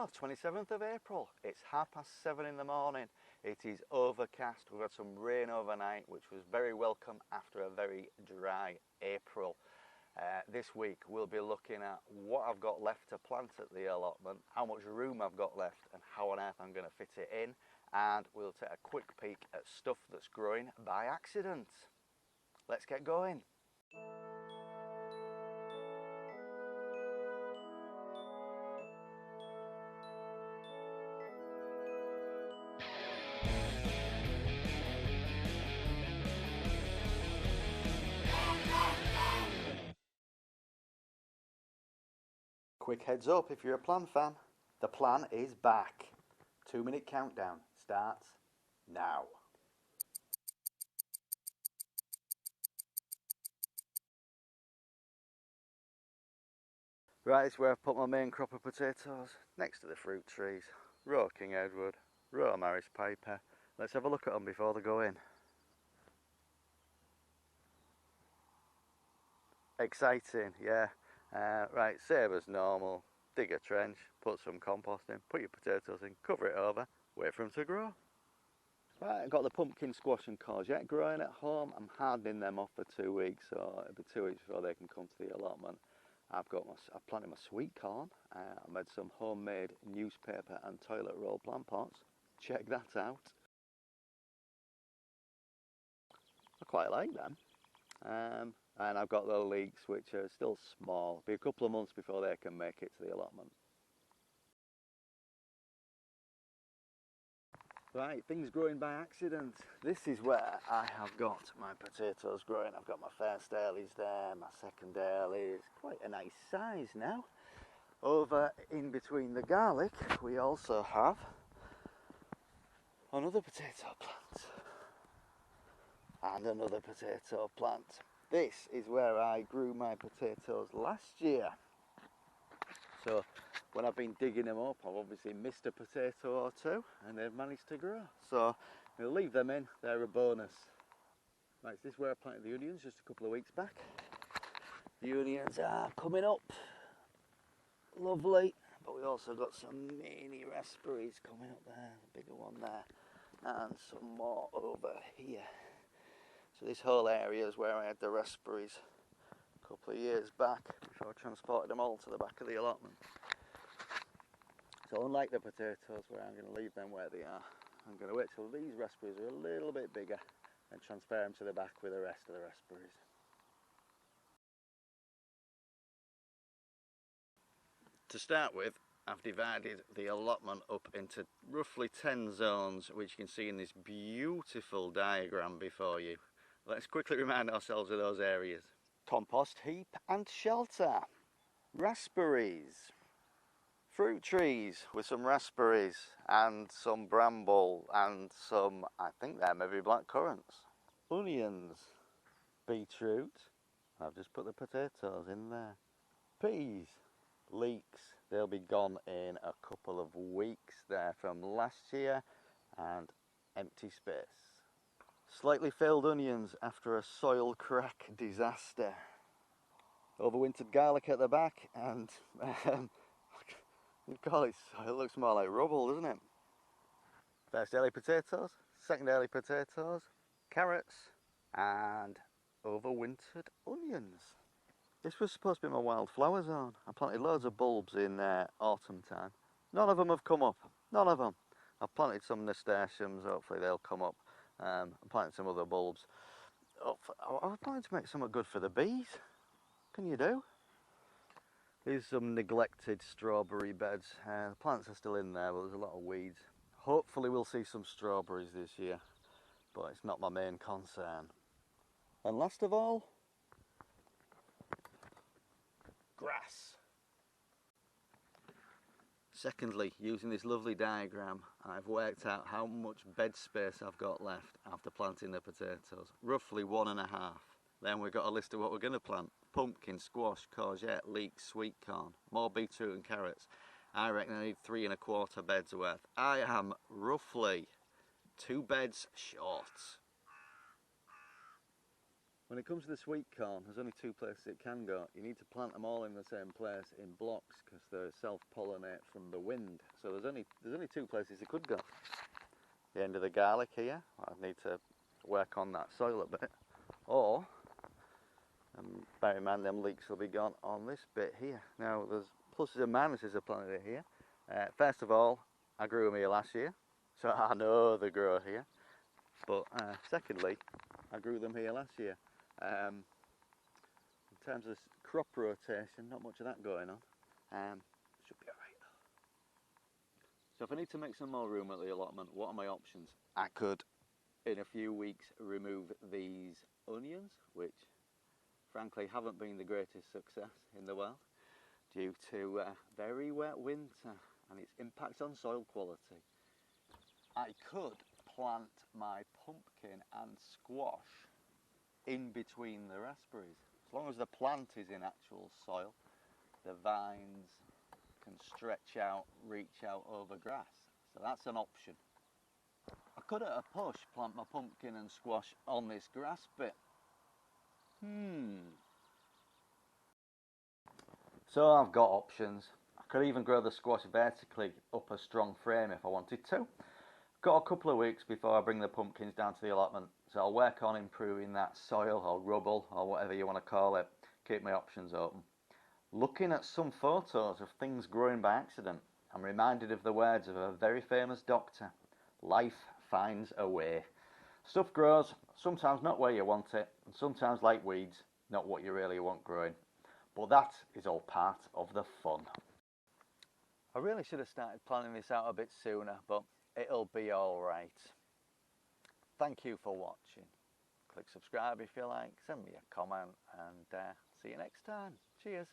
Tomorrow, 27th of April, it's 7:30 in the morning. It is overcast. We've had some rain overnight, which was very welcome after a very dry April. This week we'll be looking at what I've got left to plant at the allotment, how much room I've got left and how on earth I'm going to fit it in, and we'll take a quick peek at stuff that's growing by accident. Let's get going. Quick heads up if you're a plan fan, the plan is back. 2-minute countdown starts now. Right, this is where I've put my main crop of potatoes, next to the fruit trees. Raw King Edward, raw Maris Piper. Let's have a look at them before they go in. Exciting, yeah. Right, same as normal. Dig a trench, put some compost in, put your potatoes in, cover it over, wait for them to grow. Right, I've got the pumpkin squash and courgette growing at home. I'm hardening them off for 2 weeks, so it'll be 2 weeks before they can come to the allotment. I've planted my sweet corn. I made some homemade newspaper and toilet roll plant pots. Check that out. I quite like them. And I've got the leeks, which are still small. It'll be a couple of months before they can make it to the allotment. Right, things growing by accident. This is where I have got my potatoes growing. I've got my first earlies there, my second earlies. Quite a nice size now. Over in between the garlic, we also have another potato plant. And another potato plant. This is where I grew my potatoes last year. So when I've been digging them up, I've obviously missed a potato or two and they've managed to grow. So we'll leave them in, they're a bonus. Right, so this is where I planted the onions just a couple of weeks back. The onions are coming up. Lovely. But we also got some mini raspberries coming up there, a bigger one there, and some more over here. So this whole area is where I had the raspberries a couple of years back before I transported them all to the back of the allotment. So unlike the potatoes where I'm going to leave them where they are, I'm going to wait till these raspberries are a little bit bigger and transfer them to the back with the rest of the raspberries. To start with, I've divided the allotment up into roughly 10 zones, which you can see in this beautiful diagram before you. Let's quickly remind ourselves of those areas. Compost heap and shelter. Raspberries. Fruit trees with some raspberries and some bramble and some, I think they're maybe black currants. Onions. Beetroot. I've just put the potatoes in there. Peas. Leeks. They'll be gone in a couple of weeks. They're from last year. And empty space. Slightly failed onions after a soil crack disaster. Overwintered garlic at the back, and you call it soil, it looks more like rubble, doesn't it? First early potatoes, second early potatoes, carrots, and overwintered onions. This was supposed to be my wildflower zone. I planted loads of bulbs in autumn time. None of them have come up, none of them. I've planted some nasturtiums, hopefully they'll come up. I'm planting some other bulbs. I was planning to make something good for the bees. Can you do? Here's some neglected strawberry beds. The plants are still in there, but there's a lot of weeds. Hopefully we'll see some strawberries this year, but it's not my main concern. And last of all, grass. Secondly, using this lovely diagram, I've worked out how much bed space I've got left after planting the potatoes. Roughly 1.5. Then we've got a list of what we're going to plant. Pumpkin, squash, courgette, leeks, sweet corn, more beetroot and carrots. I reckon I need 3.25 beds worth. I am roughly 2 beds short. When it comes to the sweet corn, there's only two places it can go. You need to plant them all in the same place in blocks because they self-pollinate from the wind. So there's only two places it could go. The end of the garlic here, I need to work on that soil a bit. Or, bear in mind them leeks will be gone on this bit here. Now there's pluses and minuses of planting it here. First of all, I grew them here last year, so I know they grow here. But secondly, I grew them here last year. In terms of crop rotation, not much of that going on. Should be alright though. So if I need to make some more room at the allotment, what are my options? I could, in a few weeks, remove these onions, which frankly haven't been the greatest success in the world due to a very wet winter and its impact on soil quality. I could plant my pumpkin and squash in between the raspberries. As long as the plant is in actual soil, the vines can stretch out, reach out over grass. So that's an option. I could at a push plant my pumpkin and squash on this grass bit. So I've got options. I could even grow the squash vertically up a strong frame if I wanted to. Got a couple of weeks before I bring the pumpkins down to the allotment, so I'll work on improving that soil or rubble or whatever you want to call it. Keep my options open. Looking at some photos of things growing by accident, I'm reminded of the words of a very famous doctor. Life finds a way. Stuff grows, sometimes not where you want it, and sometimes like weeds, not what you really want growing. But that is all part of the fun. I really should have started planning this out a bit sooner, but it'll be alright. Thank you for watching. Click subscribe if you like, send me a comment, and see you next time. Cheers.